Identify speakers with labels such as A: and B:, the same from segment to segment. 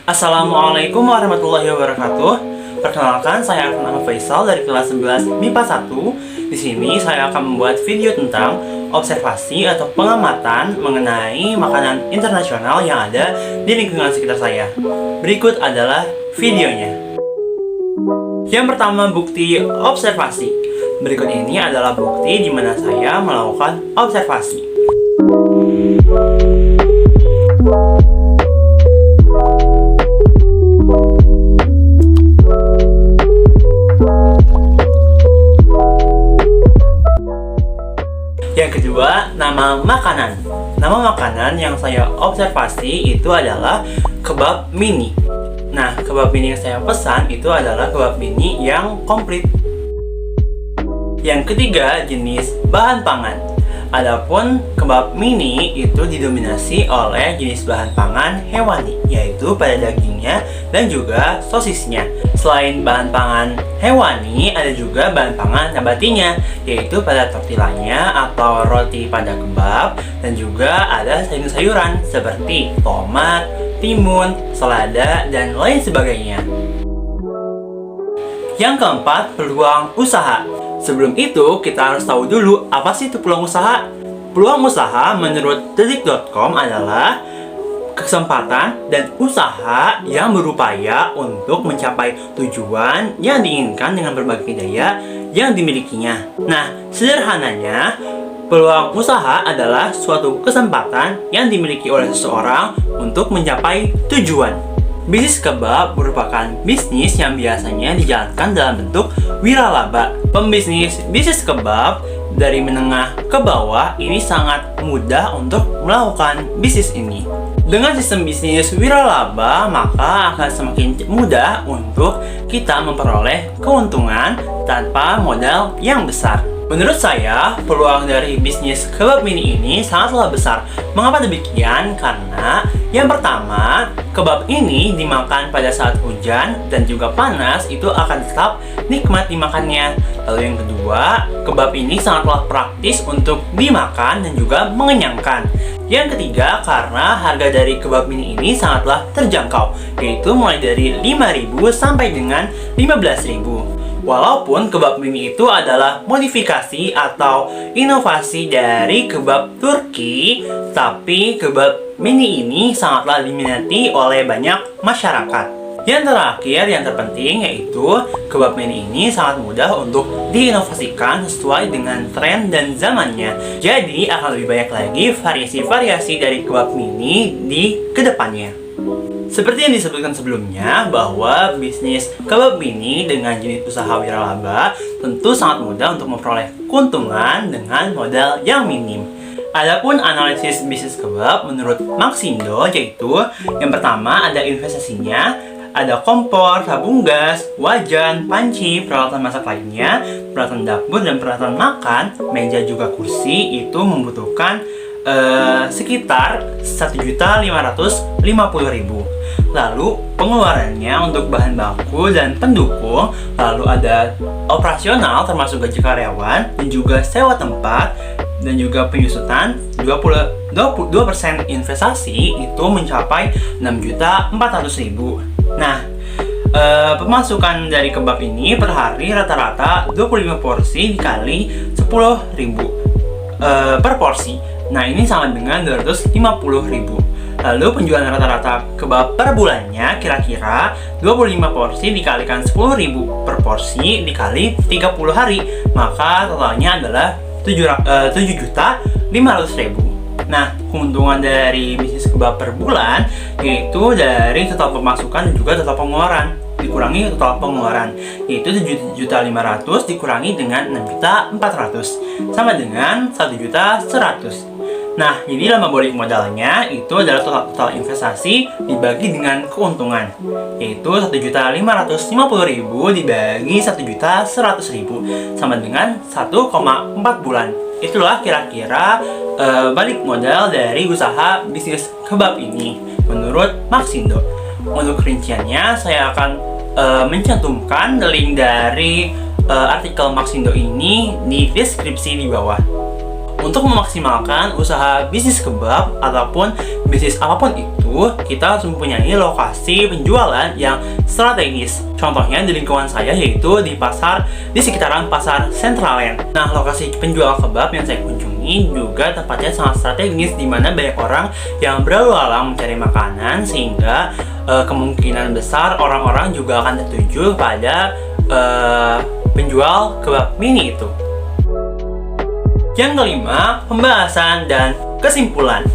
A: Assalamualaikum warahmatullahi wabarakatuh. Perkenalkan, saya Arfan Faisal dari kelas 11 MIPA 1. Di sini saya akan membuat video tentang observasi atau pengamatan mengenai makanan internasional yang ada di lingkungan sekitar saya. Berikut adalah videonya. Yang pertama, bukti observasi. Berikut ini adalah bukti di mana saya melakukan observasi. Yang kedua, nama makanan. Nama makanan yang saya observasi itu adalah kebab mini. Nah, kebab mini yang saya pesan itu adalah kebab mini yang komplit. Yang ketiga, jenis bahan pangan. Adapun kebab mini itu didominasi oleh jenis bahan pangan hewani, yaitu pada dagingnya dan juga sosisnya. Selain bahan pangan hewani, ada juga bahan pangan nabatinya, yaitu pada tortillanya atau roti pada kebab, dan juga ada sayur-sayuran seperti tomat, timun, selada, dan lain sebagainya. Yang keempat, peluang usaha. Sebelum itu, kita harus tahu dulu apa sih itu peluang usaha. Peluang usaha menurut detik.com adalah kesempatan dan usaha yang berupaya untuk mencapai tujuan yang diinginkan dengan berbagai daya yang dimilikinya. Nah, sederhananya, peluang usaha adalah suatu kesempatan yang dimiliki oleh seseorang untuk mencapai tujuan. Bisnis kebab merupakan bisnis yang biasanya dijalankan dalam bentuk wiralaba. Pembisnis bisnis kebab dari menengah ke bawah ini sangat mudah untuk melakukan bisnis ini. Dengan sistem bisnis wiralaba, maka akan semakin mudah untuk kita memperoleh keuntungan tanpa modal yang besar. Menurut saya, peluang dari bisnis kebab mini ini sangatlah besar. Mengapa demikian? Karena yang pertama, kebab ini dimakan pada saat hujan dan juga panas, itu akan tetap nikmat dimakannya. Lalu yang kedua, kebab ini sangatlah praktis untuk dimakan dan juga mengenyangkan. Yang ketiga, karena harga dari kebab mini ini sangatlah terjangkau, yaitu mulai dari 5.000 sampai dengan 15.000. Walaupun kebab mini itu adalah modifikasi atau inovasi dari kebab Turki, tapi kebab mini ini sangatlah diminati oleh banyak masyarakat. Yang terakhir, yang terpenting, yaitu kebab mini ini sangat mudah untuk diinovasikan sesuai dengan tren dan zamannya. Jadi akan lebih banyak lagi variasi-variasi dari kebab mini di kedepannya. Seperti yang disebutkan sebelumnya, bahwa bisnis kebab mini dengan jenis usaha wiralaba tentu sangat mudah untuk memperoleh keuntungan dengan modal yang minim. Adapun analisis bisnis kebab menurut Maxindo, yaitu yang pertama ada investasinya, ada kompor, tabung gas, wajan, panci, peralatan masak lainnya, peralatan dapur dan peralatan makan, meja juga kursi, itu membutuhkan sekitar 1.550.000. Lalu pengeluarannya untuk bahan baku dan pendukung, lalu ada operasional termasuk gaji karyawan dan juga sewa tempat dan juga penyusutan. 22% investasi itu mencapai 6.400.000. Nah, pemasukan dari kebab ini per hari rata-rata 25 porsi dikali 10.000 per porsi. Nah, ini sama dengan 250.000. Lalu penjualan rata-rata kebab per bulannya kira-kira 25 porsi dikalikan 10.000 per porsi dikali 30 hari. Maka totalnya adalah 7.500.000. Nah, keuntungan dari bisnis kebab per bulan yaitu dari total pemasukan dan juga total pengeluaran dikurangi total pengeluaran, yaitu 7.500.000 dikurangi dengan 6.400.000 sama dengan 1.100.000. Nah, jadi lama balik modalnya itu adalah total investasi dibagi dengan keuntungan, yaitu 1.550.000 dibagi 1.100.000 sama dengan 1,4 bulan. Itulah kira-kira balik modal dari usaha bisnis kebab ini menurut Maxindo. Untuk rinciannya saya akan mencantumkan link dari artikel Maxindo ini di deskripsi di bawah. Untuk memaksimalkan usaha bisnis kebab ataupun bisnis apapun itu, itu, kita harus mempunyai lokasi penjualan yang strategis. Contohnya di lingkungan saya yaitu di sekitaran pasar Centraland. Nah, lokasi penjual kebab yang saya kunjungi juga tempatnya sangat strategis, di mana banyak orang yang berlalu lalang mencari makanan, sehingga kemungkinan besar orang-orang juga akan tertuju pada penjual kebab mini itu. Yang kelima, pembahasan dan kesimpulan.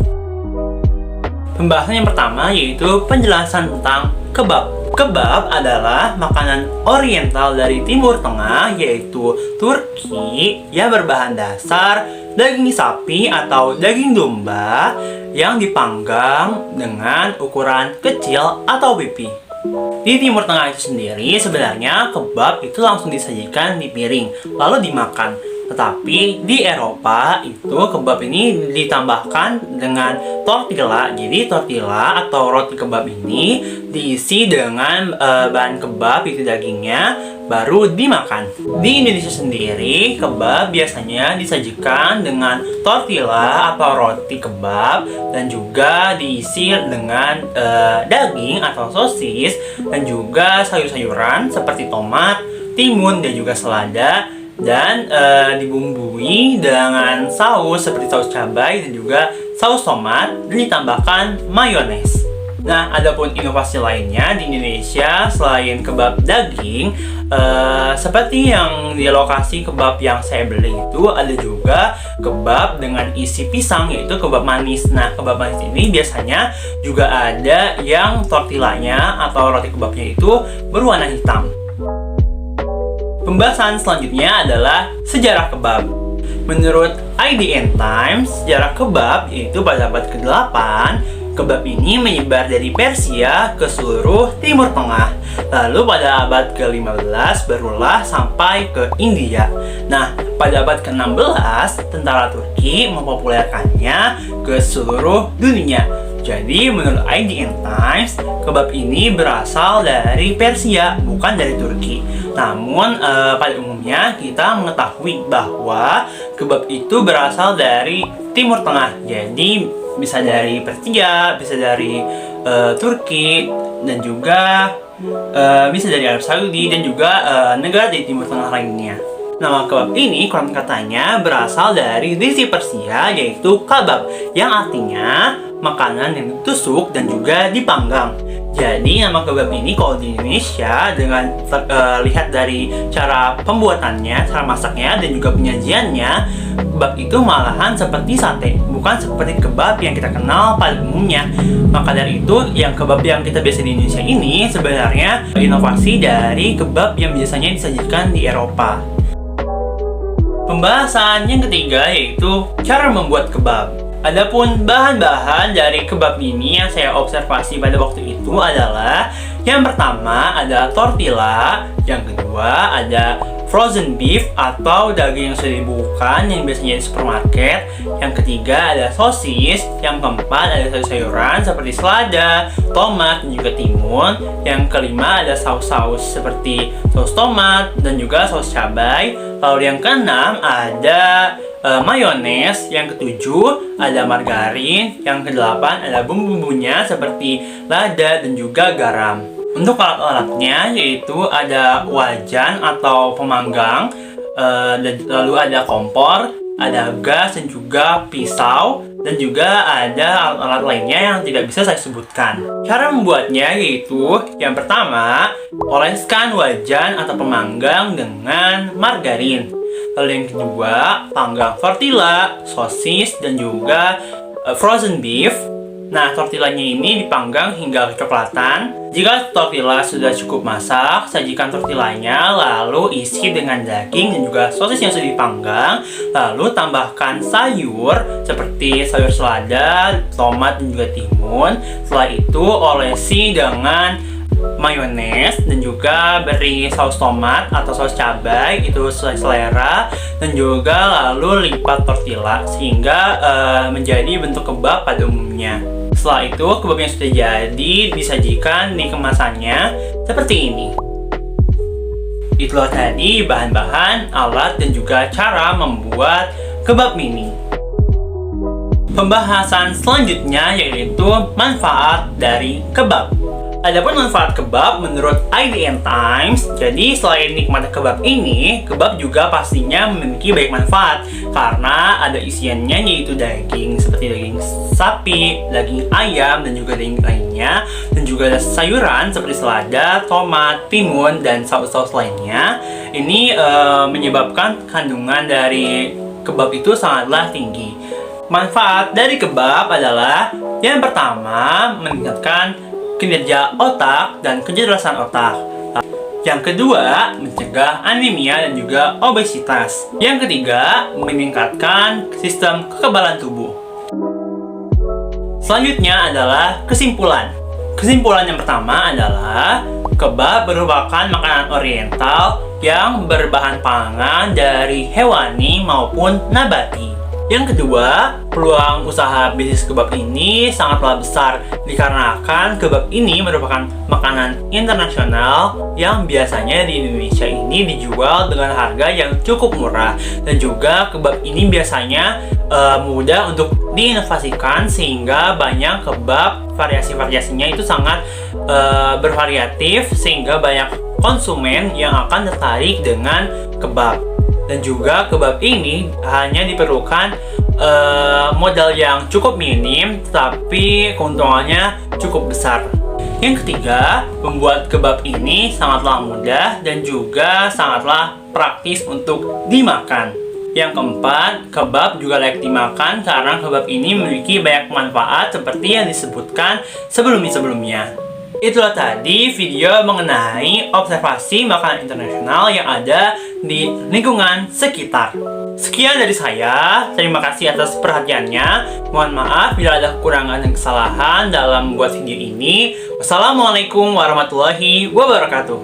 A: Pembahasan yang pertama yaitu penjelasan tentang kebab. Kebab adalah makanan oriental dari Timur Tengah, yaitu Turki, yang berbahan dasar daging sapi atau daging domba yang dipanggang dengan ukuran kecil atau pipi. Di Timur Tengah itu sendiri, sebenarnya kebab itu langsung disajikan di piring, lalu dimakan. Tetapi di Eropa itu kebab ini ditambahkan dengan tortilla. Jadi tortilla atau roti kebab ini diisi dengan bahan kebab, itu dagingnya, baru dimakan. Di Indonesia sendiri, kebab biasanya disajikan dengan tortilla atau roti kebab dan juga diisi dengan daging atau sosis dan juga sayur-sayuran seperti tomat, timun, dan juga selada, dan dibumbui dengan saus seperti saus cabai dan juga saus tomat, dan ditambahkan mayones. Nah, adapun inovasi lainnya di Indonesia selain kebab daging, seperti yang di lokasi kebab yang saya beli itu, ada juga kebab dengan isi pisang, yaitu kebab manis. Nah, kebab manis ini biasanya juga ada yang tortillanya atau roti kebabnya itu berwarna hitam. Pembahasan selanjutnya adalah sejarah kebab. Menurut IDN Times, sejarah kebab yaitu pada abad ke-8, kebab ini menyebar dari Persia ke seluruh Timur Tengah. Lalu pada abad ke-15 barulah sampai ke India. Nah, pada abad ke-16, tentara Turki mempopulerkannya ke seluruh dunia. Jadi, menurut IDN Times, kebab ini berasal dari Persia, bukan dari Turki. Namun, pada umumnya kita mengetahui bahwa kebab itu berasal dari Timur Tengah. Jadi, bisa dari Persia, bisa dari Turki, dan juga bisa dari Arab Saudi, dan juga negara di Timur Tengah lainnya. Nama kebab ini konon katanya berasal dari diksi Persia, yaitu kabab, yang artinya makanan yang ditusuk dan juga dipanggang. Jadi nama kebab ini kalau di Indonesia dengan lihat dari cara pembuatannya, cara masaknya, dan juga penyajiannya, kebab itu malahan seperti sate, bukan seperti kebab yang kita kenal pada umumnya. Maka dari itu, yang kebab yang kita biasa di Indonesia ini sebenarnya inovasi dari kebab yang biasanya disajikan di Eropa. Pembahasan yang ketiga yaitu cara membuat kebab. Adapun bahan-bahan dari kebab ini yang saya observasi pada waktu itu adalah, yang pertama ada tortilla, yang kedua ada frozen beef atau daging yang sudah dibukukan yang biasanya di supermarket, yang ketiga ada sosis, yang keempat ada sayur-sayuran seperti selada, tomat, dan juga timun, yang kelima ada saus-saus seperti saus tomat dan juga saus cabai, lalu yang keenam ada mayones, yang ketujuh ada margarin, yang kedelapan ada bumbu-bumbunya seperti lada dan juga garam. Untuk alat-alatnya yaitu ada wajan atau pemanggang, lalu ada kompor, ada gas dan juga pisau, dan juga ada alat-alat lainnya yang tidak bisa saya sebutkan. Cara membuatnya yaitu, yang pertama, oleskan wajan atau pemanggang dengan margarin. Lalu yang kedua, panggang tortilla, sosis, dan juga frozen beef. Nah, tortillanya ini dipanggang hingga kecoklatan. Jika tortilla sudah cukup masak, sajikan tortillanya, lalu isi dengan daging dan juga sosis yang sudah dipanggang. Lalu tambahkan sayur seperti sayur selada, tomat, dan juga timun. Setelah itu olesi dengan mayones dan juga beri saus tomat atau saus cabai, itu sesuai selera, dan juga lalu lipat tortilla sehingga menjadi bentuk kebab pada umumnya. Setelah itu kebab yang sudah jadi disajikan di kemasannya seperti ini. Itulah tadi bahan-bahan, alat, dan juga cara membuat kebab mini. pembahasan selanjutnya yaitu manfaat dari kebab. Adapun manfaat kebab menurut IDN Times, jadi selain nikmat kebab ini, kebab juga pastinya memiliki banyak manfaat karena ada isiannya yaitu daging seperti daging sapi, daging ayam, dan juga daging lainnya, dan juga ada sayuran seperti selada, tomat, timun, dan saus-saus lainnya. Ini menyebabkan kandungan dari kebab itu sangatlah tinggi. Manfaat dari kebab adalah yang pertama, meningkatkan kinerja otak dan kecerdasan otak. Yang kedua, mencegah anemia dan juga obesitas. Yang ketiga, meningkatkan sistem kekebalan tubuh. Selanjutnya adalah kesimpulan. Kesimpulan yang pertama adalah kebab merupakan makanan oriental yang berbahan pangan dari hewani maupun nabati. Yang kedua, peluang usaha bisnis kebab ini sangatlah besar dikarenakan kebab ini merupakan makanan internasional yang biasanya di Indonesia ini dijual dengan harga yang cukup murah, dan juga kebab ini biasanya mudah untuk diinovasikan sehingga banyak kebab, variasi-variasinya itu sangat bervariatif sehingga banyak konsumen yang akan tertarik dengan kebab. Dan juga kebab ini hanya diperlukan modal yang cukup minim, tapi keuntungannya cukup besar. Yang ketiga, membuat kebab ini sangatlah mudah dan juga sangatlah praktis untuk dimakan. Yang keempat, kebab juga layak dimakan karena kebab ini memiliki banyak manfaat seperti yang disebutkan sebelumnya. Itulah tadi video mengenai observasi makanan internasional yang ada di lingkungan sekitar. Sekian dari saya, terima kasih atas perhatiannya. Mohon maaf bila ada kekurangan dan kesalahan dalam membuat video ini. Wassalamualaikum warahmatullahi wabarakatuh.